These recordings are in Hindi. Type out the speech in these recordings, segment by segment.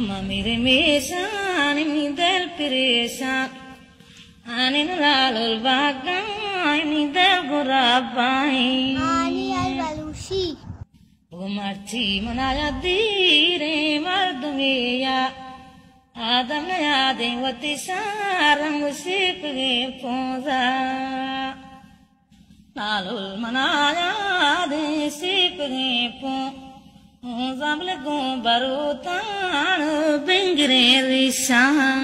मेरे मेशान मी दिल परेशान आने लाल बागा मी दिल गुराबाई आनी अलवलूशी वो मर्ची मनाया दीरे मर्द मेया आदम यादे वती सारंग सिप गे पोजा लालुल मनाया दे सिप गे पो ज़ामले गो बरोतान बिंगरे रिशान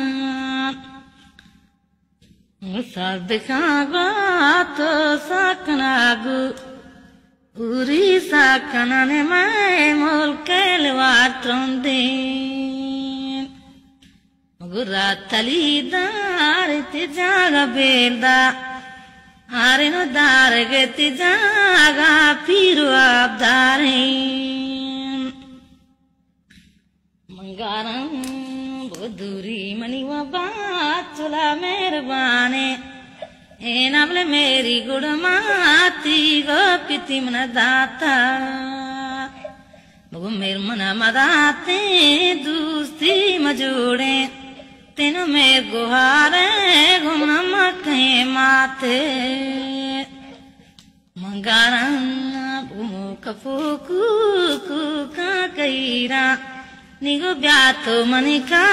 सर्द खागा तो सकनागु उरी सकनने मैं मुल्केल वाट्रोंदेन गुरा तली दार तिजागा बेलदा आरेनो दार गे तिजागा पीरु आबदारेन मंगारं बुदुरी मनी बात चला मेहरबाने ए नवले मेरी गुड़माती गोपिति मन दाता मगु मेर मना मदाते दूस्ती मजोड़े तेनो मेर गुहारे घुमना मखे माते मंगारं बुमो कफूकू कुका कईरा निगो ब्यातो मनिका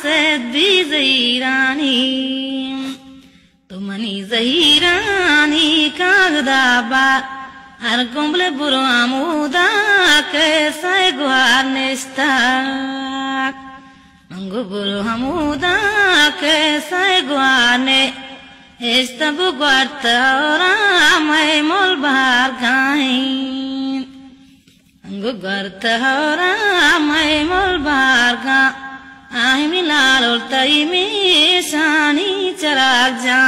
से दी जहीरानी तो मनी जहीरानी कागदाबा हर गुम्बले बुरो आमुदा कैसे गुहार निस्ता मंगो बुरो आमुदा कैसे गुहार ने इस्तबु गुआरता और मैं मोल बाहर गाएं गुगरता और मैं मोल बाहर गा आई मिलाल और तई में शानी चराग जा